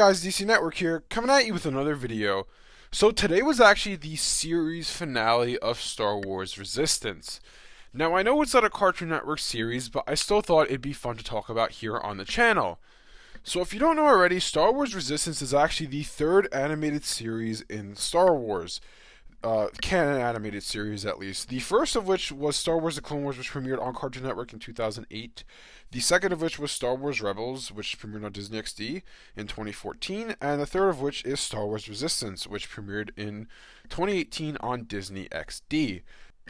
Guys, DC Network here, coming at you with another video. So today was actually the series finale of Star Wars Resistance. Now I know it's not a Cartoon Network series, but I still thought it'd be fun to talk about here on the channel. So if you don't know already, Star Wars Resistance is actually the third animated series in Star Wars. Canon animated series at least. The first of which was Star Wars The Clone Wars, which premiered on Cartoon Network in 2008. The second of which was Star Wars Rebels, which premiered on Disney XD in 2014. And the third of which is Star Wars Resistance, which premiered in 2018 on Disney XD.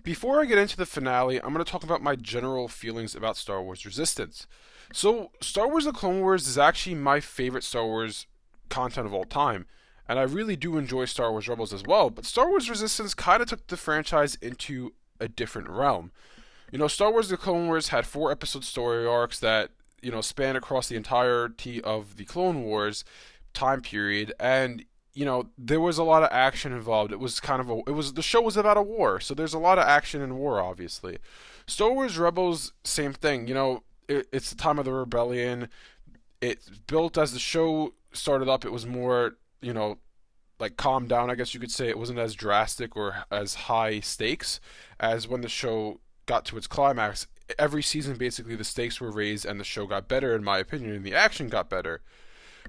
Before I get into the finale, I'm going to talk about my general feelings about Star Wars Resistance. So, Star Wars The Clone Wars is actually my favorite Star Wars content of all time. And I really do enjoy Star Wars Rebels as well, but Star Wars Resistance kind of took the franchise into a different realm. Star Wars The Clone Wars had 4 episode story arcs that, span across the entirety of the Clone Wars time period, and, there was a lot of action involved. The show was about a war, so there's a lot of action in war, obviously. Star Wars Rebels, same thing, it's the time of the rebellion. It built as the show started up, it was more like calm down, I guess you could say. It wasn't as drastic or as high stakes as when the show got to its climax. Every season, basically, the stakes were raised and the show got better, in my opinion, and the action got better.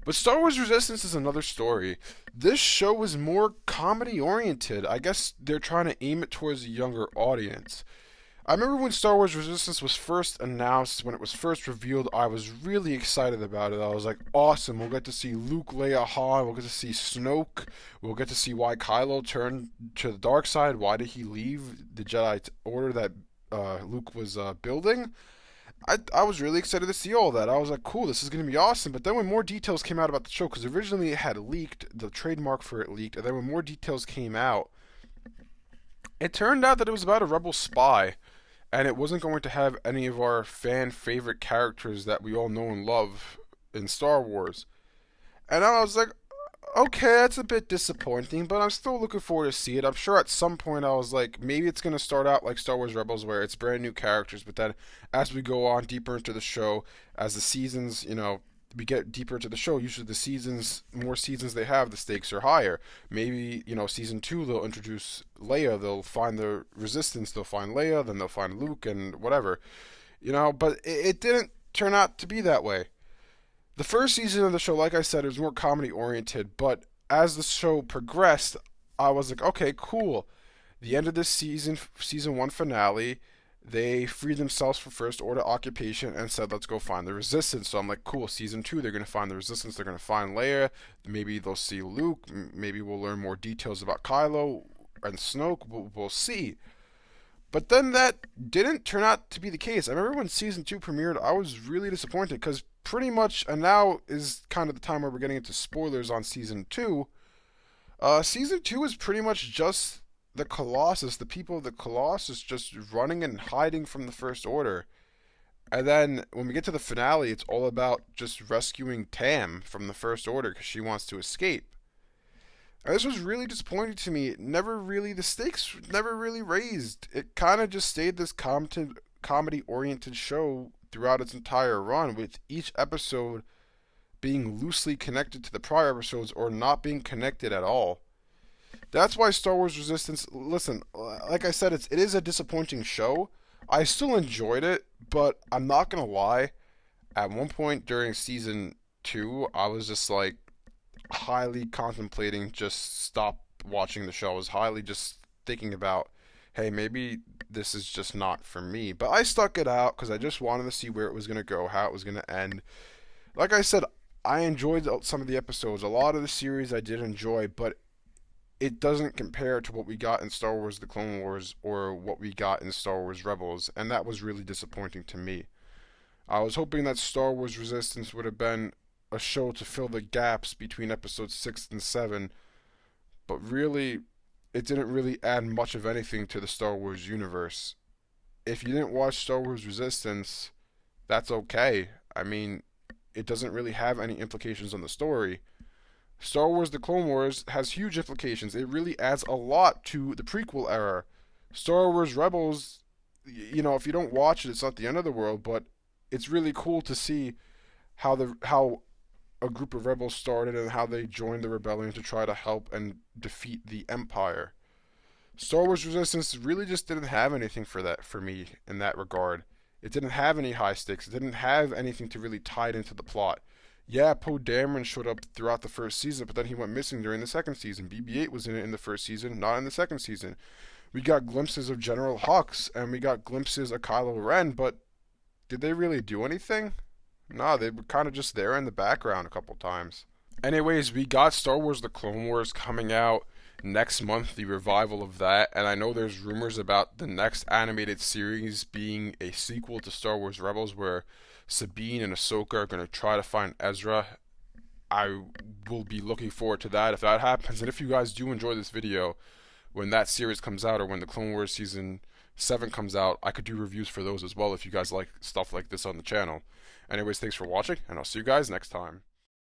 But Star Wars Resistance is another story. This show was more comedy oriented. I guess they're trying to aim it towards a younger audience. I remember when Star Wars Resistance was first announced, when it was first revealed, I was really excited about it. I was like, awesome, we'll get to see Luke, Leia, Han, we'll get to see Snoke, we'll get to see why Kylo turned to the dark side, why did he leave the Jedi Order that Luke was building. I was really excited to see all that. I was like, cool, this is going to be awesome. But then when more details came out about the show, because originally it had leaked, the trademark for it leaked, and then when more details came out, it turned out that it was about a rebel spy, and it wasn't going to have any of our fan favorite characters that we all know and love in Star Wars. And I was like, okay, that's a bit disappointing, but I'm still looking forward to see it. I'm sure at some point I was like, maybe it's going to start out like Star Wars Rebels, where it's brand new characters, but then as we go on deeper into the show, as the seasons, we get deeper into the show, usually the seasons, more seasons they have, the stakes are higher. Maybe, season 2 they'll introduce Leia, they'll find the Resistance, they'll find Leia, then they'll find Luke and whatever. But it didn't turn out to be that way. The first season of the show, like I said, was more comedy oriented, but as the show progressed, I was like, okay, cool. The end of this season 1 finale, they freed themselves from First Order occupation and said, let's go find the Resistance. So I'm like, cool, season 2, they're going to find the Resistance, they're going to find Leia, maybe they'll see Luke, maybe we'll learn more details about Kylo and Snoke, we'll see. But then that didn't turn out to be the case. I remember when season 2 premiered, I was really disappointed because pretty much, and now is kind of the time where we're getting into spoilers on season 2. Season 2 is pretty much just the Colossus, the people of the Colossus just running and hiding from the First Order. And then when we get to the finale, it's all about just rescuing Tam from the First Order because she wants to escape. And this was really disappointing to me. The stakes never really raised. It kind of just stayed this comedy-oriented show throughout its entire run, with each episode being loosely connected to the prior episodes or not being connected at all. That's why Star Wars Resistance, listen, like I said, it is a disappointing show. I still enjoyed it, but I'm not going to lie. At one point during season 2, I was just like highly contemplating just stop watching the show. I was highly just thinking about, hey, maybe this is just not for me. But I stuck it out because I just wanted to see where it was going to go, how it was going to end. Like I said, I enjoyed some of the episodes. A lot of the series I did enjoy, but it doesn't compare to what we got in Star Wars The Clone Wars or what we got in Star Wars Rebels, and that was really disappointing to me. I was hoping that Star Wars Resistance would have been a show to fill the gaps between episodes 6 and 7, but really, it didn't really add much of anything to the Star Wars universe. If you didn't watch Star Wars Resistance, that's okay. I mean, it doesn't really have any implications on the story. Star Wars The Clone Wars has huge implications. It really adds a lot to the prequel era. Star Wars Rebels, if you don't watch it, it's not the end of the world, but it's really cool to see how a group of rebels started and how they joined the rebellion to try to help and defeat the Empire. Star Wars Resistance really just didn't have anything for me in that regard. It didn't have any high stakes. It didn't have anything to really tie it into the plot. Yeah, Poe Dameron showed up throughout the first season, but then he went missing during the second season. BB-8 was in it in the first season, not in the second season. We got glimpses of General Hux, and we got glimpses of Kylo Ren, but did they really do anything? No, they were kind of just there in the background a couple times. Anyways, we got Star Wars The Clone Wars coming out next month, the revival of that, and I know there's rumors about the next animated series being a sequel to Star Wars Rebels where Sabine and Ahsoka are going to try to find Ezra. I will be looking forward to that if that happens, and if you guys do enjoy this video, when that series comes out or when the Clone Wars Season 7 comes out, I could do reviews for those as well if you guys like stuff like this on the channel. Anyways, thanks for watching, and I'll see you guys next time.